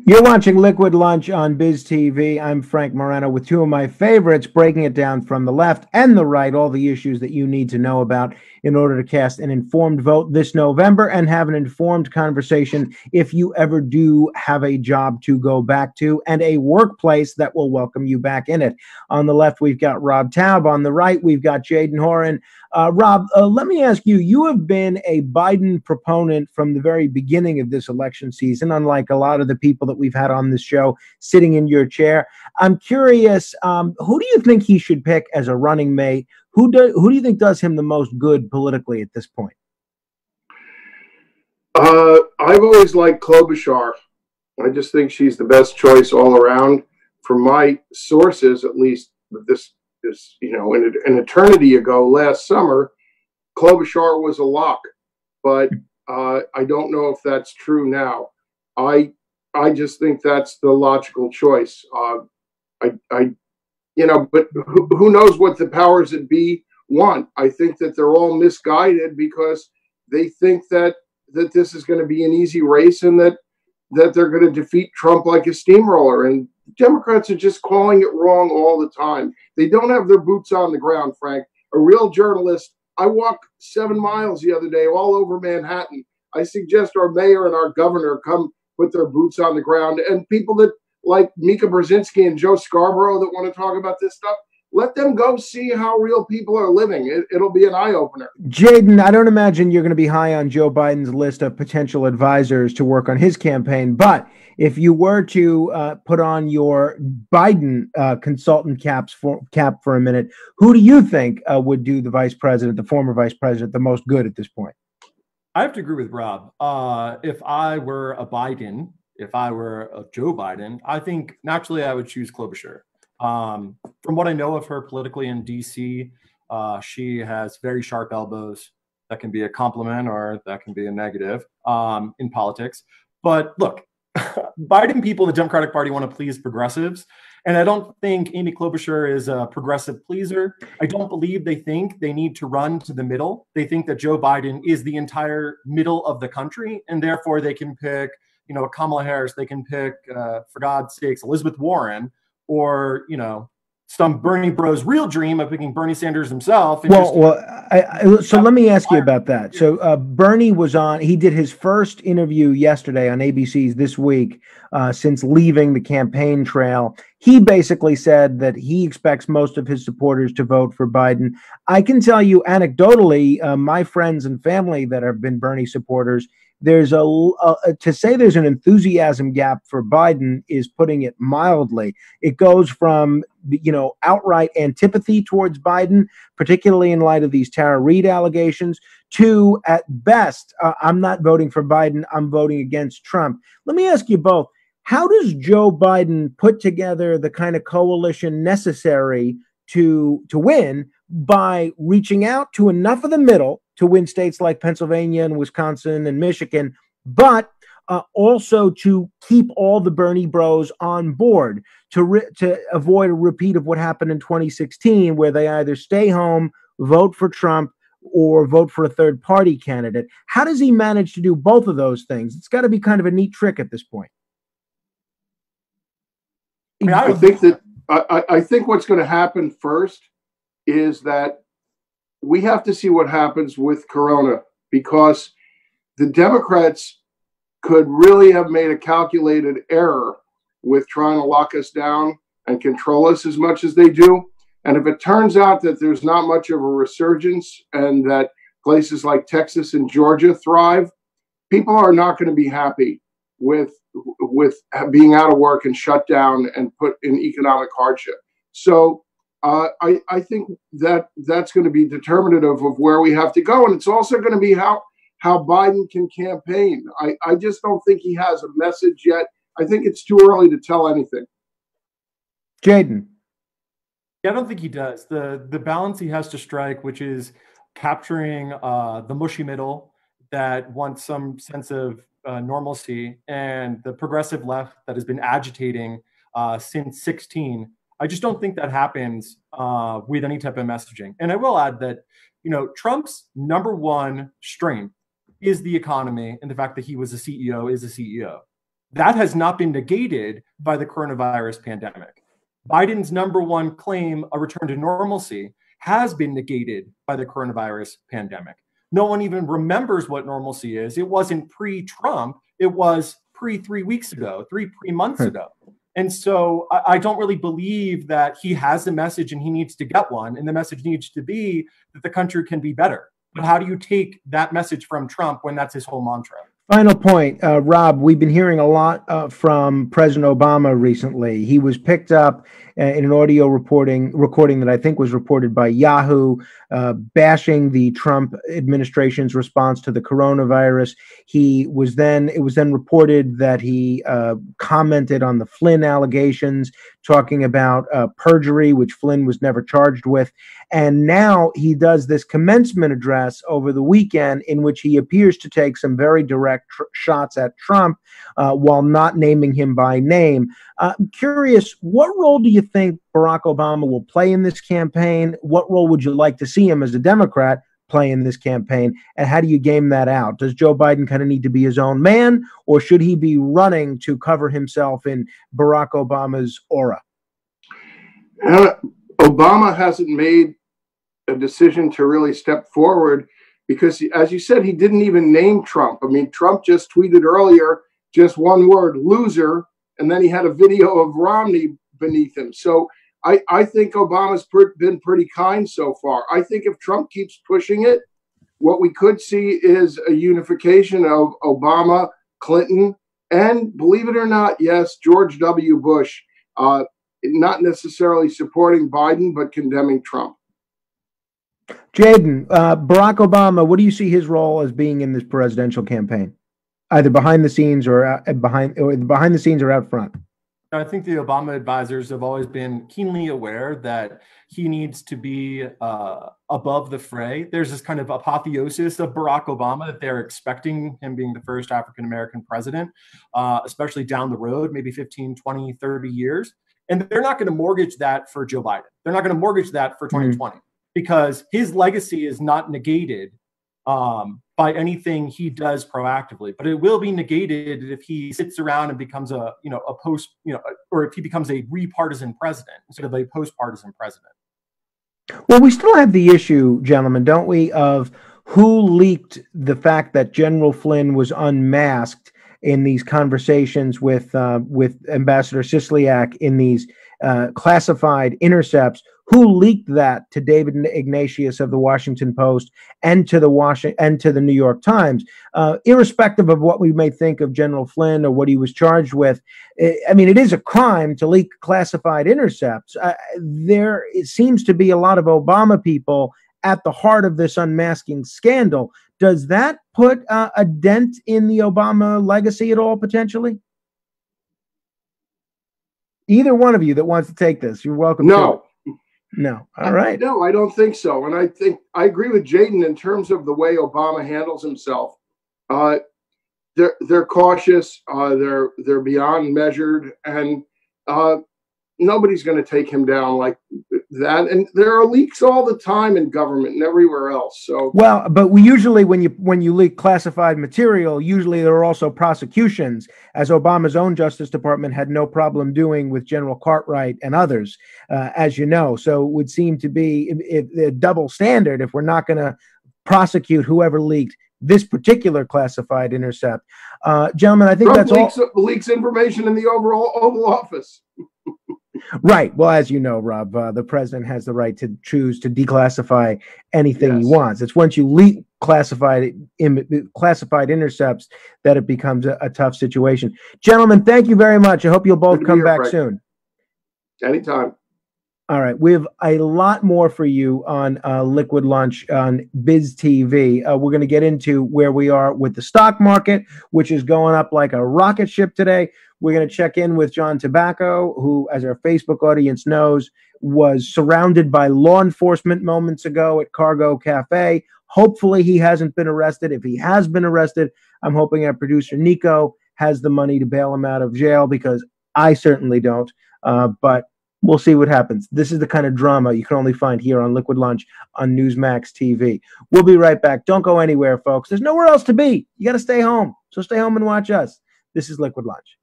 You're watching Liquid Lunch on Biz TV. I'm Frank Morano with two of my favorites, breaking it down from the left and the right, all the issues that you need to know about in order to cast an informed vote this November and have an informed conversation if you ever do have a job to go back to and a workplace that will welcome you back in it. On the left, we've got Rob Taub. On the right, we've got Jadan Horyn. Rob, let me ask you, you have been a Biden proponent from the very beginning of this election season, unlike a lot of the people that we've had on this show sitting in your chair. I'm curious, who do you think he should pick as a running mate? Who do you think does him the most good politically at this point? I've always liked Klobuchar. I just think she's the best choice all around. From my sources, at least, this is, an eternity ago, last summer, Klobuchar was a lock, but I don't know if that's true now. I just think that's the logical choice. But who knows what the powers that be want? I think that they're all misguided because they think that this is going to be an easy race and that they're going to defeat Trump like a steamroller. And Democrats are just calling it wrong all the time. They don't have their boots on the ground, Frank. A real journalist, I walked 7 miles the other day all over Manhattan. I suggest our mayor and our governor come put their boots on the ground. And people that like Mika Brzezinski and Joe Scarborough that want to talk about this stuff, let them go see how real people are living. It'll be an eye-opener. Jadan, I don't imagine you're going to be high on Joe Biden's list of potential advisors to work on his campaign, but if you were to put on your Biden consultant cap for a minute, who do you think would do the former vice president, the most good at this point? I have to agree with Rob. If I were a Joe Biden, I think naturally I would choose Klobuchar. From what I know of her politically in DC, she has very sharp elbows. That can be a compliment or that can be a negative in politics. But look, Biden people, the Democratic Party, want to please progressives. And I don't think Amy Klobuchar is a progressive pleaser. I don't believe they think they need to run to the middle. They think that Joe Biden is the entire middle of the country, and therefore they can pick, Kamala Harris. They can pick, for God's sakes, Elizabeth Warren, or some Bernie Bros' real dream of picking Bernie Sanders himself. So let me ask you about that. So Bernie was on, he did his first interview yesterday on ABC's This Week since leaving the campaign trail. He basically said that he expects most of his supporters to vote for Biden. I can tell you anecdotally, my friends and family that have been Bernie supporters, there's to say there's an enthusiasm gap for Biden is putting it mildly. It goes from, outright antipathy towards Biden, particularly in light of these Tara Reade allegations, to, at best, I'm not voting for Biden, I'm voting against Trump. Let me ask you both, how does Joe Biden put together the kind of coalition necessary to win by reaching out to enough of the middle to win states like Pennsylvania and Wisconsin and Michigan, but also to keep all the Bernie bros on board to avoid a repeat of what happened in 2016, where they either stay home, vote for Trump, or vote for a third party candidate? How does he manage to do both of those things? It's got to be kind of a neat trick at this point. I think what's going to happen first is that we have to see what happens with Corona, because the Democrats could really have made a calculated error with trying to lock us down and control us as much as they do. And if it turns out that there's not much of a resurgence and that places like Texas and Georgia thrive, people are not going to be happy with being out of work and shut down and put in economic hardship. So I think that's going to be determinative of where we have to go. And it's also going to be how Biden can campaign. I just don't think he has a message yet. I think it's too early to tell anything. Jadan. Yeah, I don't think he does. The balance he has to strike, which is capturing the mushy middle that wants some sense of normalcy, and the progressive left that has been agitating since 16. I just don't think that happens with any type of messaging. And I will add that, Trump's number one strength is the economy and the fact that he was a CEO, is a CEO. That has not been negated by the coronavirus pandemic. Biden's number one claim, a return to normalcy, has been negated by the coronavirus pandemic. No one even remembers what normalcy is. It wasn't pre-Trump. It was pre 3 weeks ago, three months ago. And so I don't really believe that he has the message and he needs to get one. And the message needs to be that the country can be better. But how do you take that message from Trump when that's his whole mantra? Final point, Rob, we've been hearing a lot from President Obama recently. He was picked up in an audio recording that I think was reported by Yahoo, bashing the Trump administration's response to the coronavirus. It was then reported that he commented on the Flynn allegations, talking about perjury, which Flynn was never charged with. And now he does this commencement address over the weekend in which he appears to take some very direct shots at Trump while not naming him by name. I'm curious, what role do you think Barack Obama will play in this campaign? What role would you like to see him as a Democrat play in this campaign? And how do you game that out? Does Joe Biden kind of need to be his own man, or should he be running to cover himself in Barack Obama's aura? Obama hasn't made a decision to really step forward because, as you said, he didn't even name Trump. I mean, Trump just tweeted earlier, just one word, loser, and then he had a video of Romney beneath him. So I think Obama's been pretty kind so far. I think if Trump keeps pushing it, what we could see is a unification of Obama, Clinton, and, believe it or not, yes, George W. Bush, not necessarily supporting Biden, but condemning Trump. Jadan, Barack Obama, what do you see his role as being in this presidential campaign, either behind the scenes or behind the scenes or out front? I think the Obama advisors have always been keenly aware that he needs to be above the fray. There's this kind of apotheosis of Barack Obama that they're expecting him being the first African-American president, especially down the road, maybe 15, 20, 30 years. And they're not going to mortgage that for Joe Biden. They're not going to mortgage that for 2020 because his legacy is not negated by anything he does proactively, but it will be negated if he sits around and becomes or if he becomes a re-partisan president instead of a post-partisan president. Well, we still have the issue, gentlemen, don't we, of who leaked the fact that General Flynn was unmasked in these conversations with Ambassador Kislyak in these classified intercepts. Who leaked that to David Ignatius of the Washington Post and to the New York Times? Irrespective of what we may think of General Flynn or what he was charged with, I mean, it is a crime to leak classified intercepts. It seems to be a lot of Obama people at the heart of this unmasking scandal. Does that put a dent in the Obama legacy at all, potentially? Either one of you that wants to take this, you're welcome. No. No. All right. No, I don't think so. And I think I agree with Jadan in terms of the way Obama handles himself. They're cautious. They're beyond measured, and nobody's going to take him down like that. And there are leaks all the time in government and everywhere else. So well, but we usually, when you leak classified material, usually there are also prosecutions, as Obama's own Justice Department had no problem doing with General Cartwright and others, as you know. So it would seem to be a double standard if we're not going to prosecute whoever leaked this particular classified intercept. Gentlemen, I think Trump that's leaks information in the Oval Office. Right. Well, as you know, Rob, the president has the right to choose to declassify anything he wants. It's once you leak classified intercepts that it becomes a tough situation. Gentlemen, thank you very much. I hope you'll both come back soon. Anytime. All right. We have a lot more for you on Liquid Lunch on Biz TV. We're going to get into where we are with the stock market, which is going up like a rocket ship today. We're going to check in with John Tobacco, who, as our Facebook audience knows, was surrounded by law enforcement moments ago at Cargo Cafe. Hopefully he hasn't been arrested. If he has been arrested, I'm hoping our producer Nico has the money to bail him out of jail, because I certainly don't. But we'll see what happens. This is the kind of drama you can only find here on Liquid Lunch on Newsmax TV. We'll be right back. Don't go anywhere, folks. There's nowhere else to be. You got to stay home. So stay home and watch us. This is Liquid Lunch.